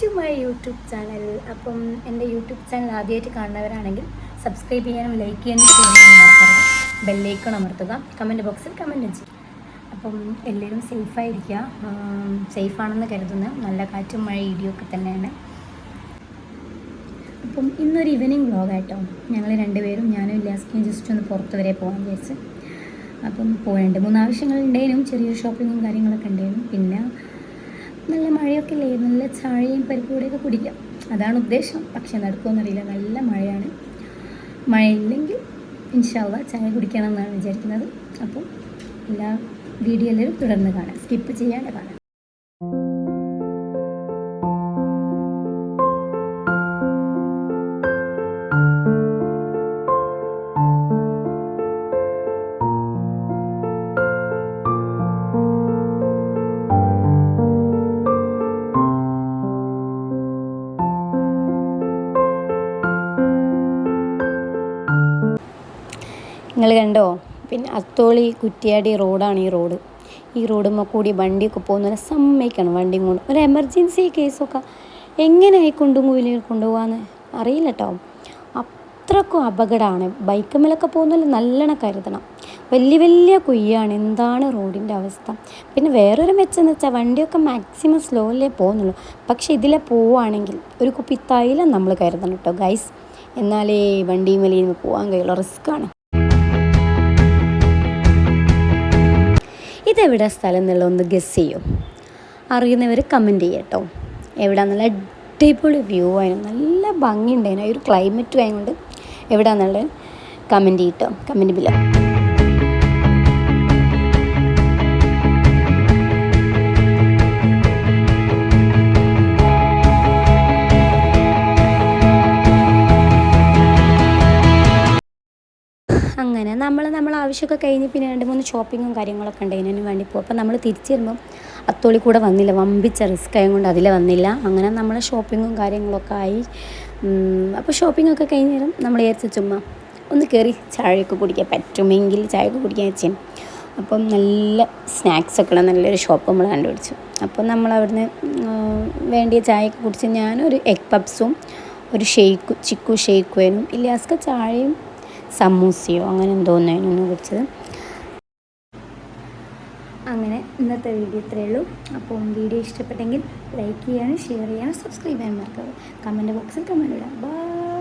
To my YouTube channel. അപ്പം എൻ്റെ YouTube channel ആദ്യമായിട്ട് കാണുന്നവരാണെങ്കിൽ സബ്സ്ക്രൈബ് ചെയ്യാനും ലൈക്ക് ചെയ്യാനും ചെയ്യാനും മറക്കരുത്. ബെല്ലൈക്കൺ അമർത്തുക, കമൻറ്റ് ബോക്സിൽ കമൻറ്റ് ചെയ്യും. അപ്പം എല്ലാവരും സേഫായിരിക്കുക. സേഫാണെന്ന് കരുതുന്ന നല്ല കാറ്റും മഴ ഇടിയൊക്കെ തന്നെയാണ്. അപ്പം ഇന്നൊരു ഈവനിങ് വ്ളോഗായിട്ടോ. ഞങ്ങൾ രണ്ടുപേരും, ഞാനും ഇല്ലാസ്കിയും ജസ്റ്റ് ഒന്ന് പുറത്ത് വരെ പോകാൻ വിചാരിച്ച്. അപ്പം 2-3 ആവശ്യങ്ങളുണ്ടായിരുന്നു. ചെറിയൊരു ഷോപ്പിങ്ങും കാര്യങ്ങളൊക്കെ ഉണ്ടായിരുന്നു. പിന്നെ നല്ല മഴയൊക്കെ അല്ലേ, നല്ല ചായയും പരിപ്പൂടെയൊക്കെ കുടിക്കാം, അതാണ് ഉദ്ദേശം. പക്ഷെ നടക്കുമെന്നറിയില്ല, നല്ല മഴയാണ്. മഴയില്ലെങ്കിൽ ഇൻഷാ അല്ലാഹ് ചായ കുടിക്കണം എന്നാണ് വിചാരിക്കുന്നത്. അപ്പം എല്ലാ വീഡിയോ എല്ലാവരും തുടർന്ന് കാണാം, സ്കിപ്പ് ചെയ്യാതെ കാണാം. നിങ്ങൾ കണ്ടോ? പിന്നെ അത്തോളി കുറ്റ്യാടി റോഡാണ് ഈ റോഡുമ്മ കൂടി വണ്ടിയൊക്കെ പോകുന്നതിനെ സമ്മതിക്കണം. വണ്ടിയും കൊണ്ട് ഒരു എമർജൻസി കേസൊക്കെ എങ്ങനെയായി കൊണ്ടുപോകാമെന്ന് അറിയില്ല കേട്ടോ. അത്രക്കും അപകടമാണ്. ബൈക്കുമ്മലൊക്കെ പോകുന്നതിൽ നല്ലോണം കരുതണം. വലിയ കുയ്യാണ്. എന്താണ് റോഡിൻ്റെ അവസ്ഥ. പിന്നെ വേറൊരു മെച്ചെന്ന് വെച്ചാൽ വണ്ടിയൊക്കെ മാക്സിമം സ്ലോയിലേ പോകുന്നുള്ളൂ. പക്ഷേ ഇതിലെ പോവുകയാണെങ്കിൽ ഒരു കുപ്പി തൈലം നമ്മൾ കരുതണം കേട്ടോ ഗൈസ്. എന്നാലേ വണ്ടിയും വലിയ പോകാൻ കഴിയുള്ളൂ. റിസ്ക്കാണ്. ഇതെവിടെ സ്ഥലം എന്നുള്ള ഒന്ന് ഗസ് ചെയ്യും. അറിയുന്നവർ കമൻറ്റ് ചെയ്യാം കേട്ടോ. എവിടെയാണെന്നുള്ള അടിപൊളി വ്യൂ ആയിരുന്നു, നല്ല ഭംഗിയുണ്ടായിരുന്നു. ഒരു ക്ലൈമറ്റും ആയതുകൊണ്ട് എവിടെയാണെന്നുള്ളത് കമൻറ്റ് ചെയ്യട്ടോ, കമൻറ്റ് ബിലോ. അങ്ങനെ നമ്മൾ ആവശ്യമൊക്കെ കഴിഞ്ഞ് പിന്നെ 2-3 ഷോപ്പിങ്ങും കാര്യങ്ങളൊക്കെ ഉണ്ട്. അതിന് വേണ്ടി പോകും. അപ്പോൾ നമ്മൾ തിരിച്ച് വരുമ്പം അത്തോളി കൂടെ വന്നില്ല, വമ്പിച്ച റിസ്ക് ആയതുകൊണ്ട് അതിൽ വന്നില്ല. അങ്ങനെ നമ്മൾ ഷോപ്പിങ്ങും കാര്യങ്ങളൊക്കെ ആയി. അപ്പോൾ ഷോപ്പിങ്ങൊക്കെ കഴിഞ്ഞ് നേരം നമ്മൾ വിചാരിച്ച ചുമ്മാ ഒന്ന് കയറി ചായയൊക്കെ കുടിക്കാൻ പറ്റുമെങ്കിൽ ചായയൊക്കെ കുടിക്കാൻ വെച്ചു. അപ്പം നല്ല സ്നാക്സൊക്കെ ഉള്ള നല്ലൊരു ഷോപ്പ് നമ്മൾ കണ്ടുപിടിച്ചു. അപ്പം നമ്മൾ അവിടുന്ന് വേണ്ടിയ ചായയൊക്കെ കുടിച്ച് ഞാനൊരു എഗ് പപ്സും ഒരു ചിക്കു ഷേക്കുവേനും ഇല്ലാസ്ക ചായയും സമൂസയോ അങ്ങനെ എന്തോന്നായിരുന്നു കുടിച്ചത്. അങ്ങനെ ഇന്നത്തെ വീഡിയോ ഇത്രയേ ഉള്ളൂ. അപ്പം വീഡിയോ ഇഷ്ടപ്പെട്ടെങ്കിൽ ലൈക്ക് ചെയ്യാനും ഷെയർ ചെയ്യാനും സബ്സ്ക്രൈബ് ചെയ്യാനും മറക്കരുത്. കമൻറ്റ് ബോക്സിൽ കമൻറ്റ് ഇടാം. ബൈ.